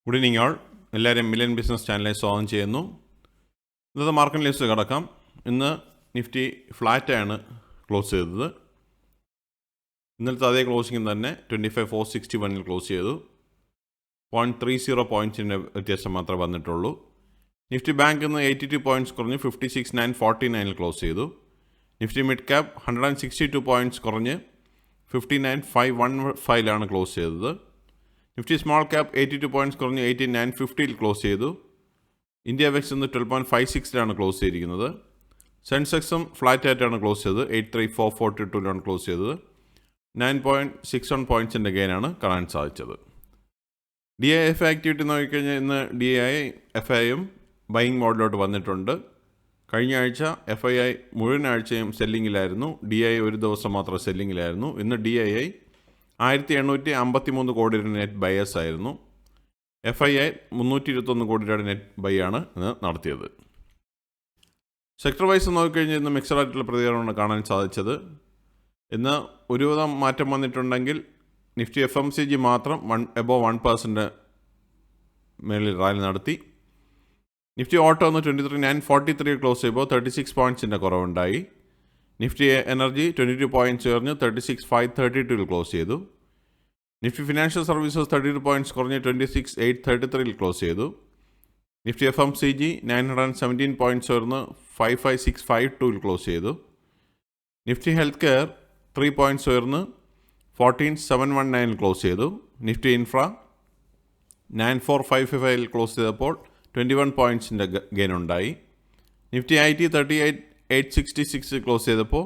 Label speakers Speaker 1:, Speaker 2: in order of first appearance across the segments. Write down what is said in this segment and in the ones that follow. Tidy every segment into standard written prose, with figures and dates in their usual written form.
Speaker 1: Good evening ആൾ. എല്ലാവരും million business ചാനലിൽ സ്വാഗതം ചെയ്യുന്നു. ഇന്നത്തെ മാർക്കറ്റ് ലിസ്റ്റ് കിടക്കാം. ഇന്ന് നിഫ്റ്റി ഫ്ലാറ്റാണ് ക്ലോസ് ചെയ്തത്. ഇന്നലത്തെ അതേ ക്ലോസിംഗ് തന്നെ 25,461 ക്ലോസ് ചെയ്തു. 0.30 പോയിൻറ്റ്സിൻ്റെ വ്യത്യാസം മാത്രമേ വന്നിട്ടുള്ളൂ. നിഫ്റ്റി ബാങ്ക് ഇന്ന് 82 പോയിൻറ്റ്സ് കുറഞ്ഞ് 56,949 ക്ലോസ് ചെയ്തു. നിഫ്റ്റി മിഡ് ക്യാപ് 162 പോയിൻറ്റ്സ് കുറഞ്ഞ് 59,515 ക്ലോസ് ചെയ്തത്. നിഫ്റ്റി സ്മോൾ ക്യാപ് 82 പോയിൻറ്റ്സ് കുറഞ്ഞ് 18,950 ക്ലോസ് ചെയ്തു. ഇന്ത്യ വെക്സ് ഇന്ന് 12.56 ക്ലോസ് ചെയ്തിരിക്കുന്നത്. സെൻസെക്സും ഫ്ലാറ്റ് ആയിട്ടാണ് ക്ലോസ് ചെയ്തത്. 83,442 ക്ലോസ് ചെയ്തത്. 9.61 പോയിൻറ്റ്സിൻ്റെ ഗെയിനാണ് കാണാൻ സാധിച്ചത്. DIF ആക്ടിവിറ്റി നോക്കിക്കഴിഞ്ഞാൽ ഇന്ന് DIFIയും ബൈയിങ് മോഡിലോട്ട് വന്നിട്ടുണ്ട്. കഴിഞ്ഞ ആഴ്ച FII മുഴുവൻ ആഴ്ചയും സെല്ലിങ്ങിലായിരുന്നു. DI ഒരു ദിവസം മാത്രം സെല്ലിങ്ങിലായിരുന്നു. ഇന്ന് DII 1,853 കോടി രൂപ നെറ്റ് ബയേഴ്സ് ആയിരുന്നു. FII 321 കോടി രൂപയുടെ നെറ്റ് ബൈ ആണ് ഇന്ന് നടത്തിയത്. സെക്ടർ വൈസ് നോക്കിക്കഴിഞ്ഞാൽ ഇന്ന് മിക്സഡ് ആയിട്ടുള്ള പ്രതികരണമാണ് കാണാൻ സാധിച്ചത്. ഇന്ന് ഒരുവിധം മാറ്റം വന്നിട്ടുണ്ടെങ്കിൽ നിഫ്റ്റി FMCG മാത്രം എബോവ് 1% മേളിൽ റാലി നടത്തി. നിഫ്റ്റി ഓട്ടോ ഒന്ന് 23,943 ക്ലോസ് ചെയ്യുമ്പോൾ 36 പോയിൻറ്റ്സിൻ്റെ കുറവുണ്ടായി. നിഫ്റ്റി എനർജി 22 പോയിൻറ്റ്സ് ഉയർന്ന് 36,532 ക്ലോസ് ചെയ്തു. നിഫ്റ്റി ഫിനാൻഷ്യൽ സർവീസസ് 32 പോയിൻറ്റ്സ് കുറഞ്ഞ് 26,833 ക്ലോസ് ചെയ്തു. നിഫ്റ്റി FMCG 917 പോയിൻറ്റ്സ് ഉയർന്ന് 55,652 ക്ലോസ് ചെയ്തു. നിഫ്റ്റി ഹെൽത്ത് കെയർ 3 പോയിൻറ്റ്സ് ഉയർന്ന് 14,719 ക്ലോസ് ചെയ്തു. നിഫ്റ്റി ഇൻഫ്ര 94,555 ക്ലോസ് ചെയ്തപ്പോൾ 21 പോയിൻറ്റ്സിൻ്റെ ഗെയിൻ ഉണ്ടായി. നിഫ്റ്റി IT 38,866 ക്ലോസ് ചെയ്തപ്പോൾ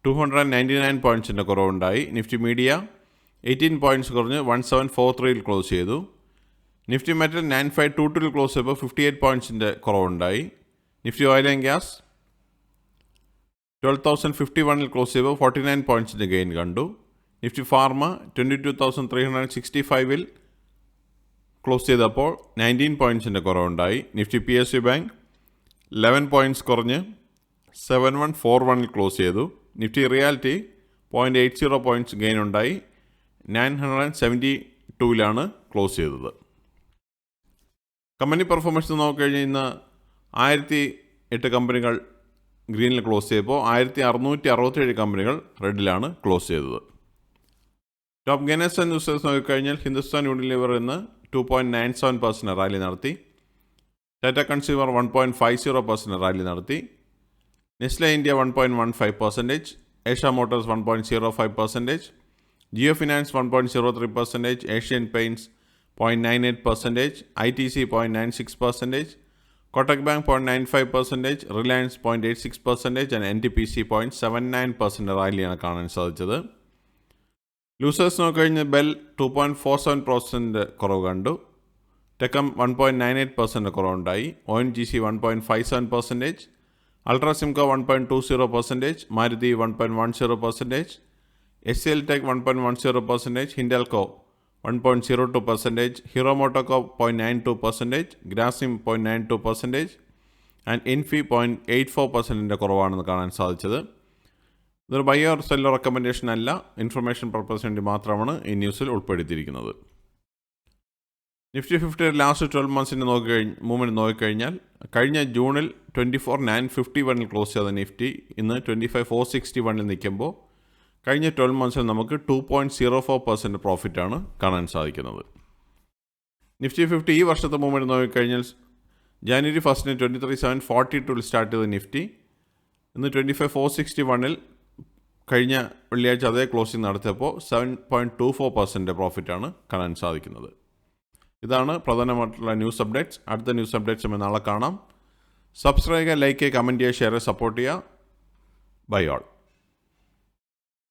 Speaker 1: 299 പോയിൻറ്റ്സിൻ്റെ കുറവുണ്ടായി. നിഫ്റ്റി മീഡിയ 18 പോയിൻറ്റ്സ് കുറഞ്ഞ് 1743 ക്ലോസ് ചെയ്തു. നിഫ്റ്റി മെറ്റൽ 9522 ക്ലോസ് ചെയ്തപ്പോൾ 58 പോയിൻറ്റ്സിൻ്റെ കുറവുണ്ടായി. Nifty oil and gas 12,051 close ചെയ്തപ്പോൾ 49 പോയിൻറ്റ്സിൻ്റെ ഗെയിൻ കണ്ടു. നിഫ്റ്റി ഫാർമ 22,365 ക്ലോസ് ചെയ്തപ്പോൾ 19 പോയിൻറ്റ്സിൻ്റെ കുറവുണ്ടായി. നിഫ്റ്റി PSU ബാങ്ക് 11 പോയിൻറ്റ്സ് കുറഞ്ഞ് 7141 ക്ലോസ് ചെയ്തു. നിഫ്റ്റി റിയാലിറ്റി 0.80 പോയിൻറ്റ്സ് ഗെയിൻ ഉണ്ടായി 972 ക്ലോസ് ചെയ്തത്. കമ്പനി പെർഫോമൻസ് നോക്കിക്കഴിഞ്ഞാൽ ഇന്ന് 1,008 കമ്പനികൾ ഗ്രീനിൽ ക്ലോസ് ചെയ്തപ്പോൾ 1,667 കമ്പനികൾ റെഡിലാണ് ക്ലോസ് ചെയ്തത്. ടോപ്പ് ഗെയിനേഴ്സ് ആൻഡ് ലൂസേഴ്സ് നോക്കിക്കഴിഞ്ഞാൽ ഹിന്ദുസ്ഥാൻ യൂണിലിവർ ഇന്ന് 2.97% റാലി നടത്തി. ടാറ്റ കൺസ്യൂമർ 1.50% റാലി നടത്തി. Nestle India 1.15%, Eicher Motors 1.05%, Jio Finance 1.03%, Asian Paints 0.98%, ITC 0.96%, Kotak Bank 0.95%, Reliance 0.86% and NTPC 0.79% റാലിയാണ് കാണാൻ സാധിച്ചത്. ലൂസേഴ്സ് നോക്കിക്കഴിഞ്ഞാൽ ബെൽ 2.47% കുറവ് കണ്ടു. ടെക്കം 1.98% കുറവുണ്ടായി. ONGC 1.57%, അൾട്രാസിംകോ 1.20%, Maruti 1.10%, SCL Tech 1.10%, Hindalco 1.02%, Hero MotoCorp 0.92%, Grasim 0.92% and ഇൻഫി 0.84% കുറവാണെന്ന് കാണാൻ സാധിച്ചത്. ഇതൊരു ബൈ ഓർ സെല്ലോ റെക്കമെൻഡേഷൻ അല്ല, ഇൻഫർമേഷൻ പർപ്പസിന് വേണ്ടി മാത്രമാണ് ഈ ന്യൂസിൽ ഉൾപ്പെടുത്തിയിരിക്കുന്നത്. നിഫ്റ്റി 50 ലാസ്റ്റ് 12 മന്ത്സിൻ്റെ മൂവ്മെൻറ്റ് നോക്കിക്കഴിഞ്ഞാൽ കഴിഞ്ഞ ജൂണിൽ 24,951 ക്ലോസ് ചെയ്ത നിഫ്റ്റി ഇന്ന് 25,461 നിൽക്കുമ്പോൾ കഴിഞ്ഞ 12 മന്ത്സിൽ നമുക്ക് 2.04% പ്രോഫിറ്റാണ് കാണാൻ സാധിക്കുന്നത്. നിഫ്റ്റി 50 ഈ വർഷത്തെ മൂവ്മെൻറ്റ് നോക്കിക്കഴിഞ്ഞാൽ ജാനുവരി 1 23,742 സ്റ്റാർട്ട് ചെയ്ത നിഫ്റ്റി ഇന്ന് 25,461 കഴിഞ്ഞ വെള്ളിയാഴ്ച അതേ ക്ലോസിംഗ് നടത്തിയപ്പോൾ 7.24% പ്രോഫിറ്റാണ് കാണാൻ സാധിക്കുന്നത്. ഇതാണ് പ്രധാനമായിട്ടുള്ള ന്യൂസ് അപ്ഡേറ്റ്സ്. അടുത്ത ന്യൂസ് അപ്ഡേറ്റ്സ് നാളെ കാണാം. സബ്സ്ക്രൈബ് ചെയ്യുക, ലൈക്ക് ചെയ്യുക, കമൻറ്റ് ചെയ്യുക, ഷെയർ ചെയ്യുക, സപ്പോർട്ട് ചെയ്യുക. Bye all.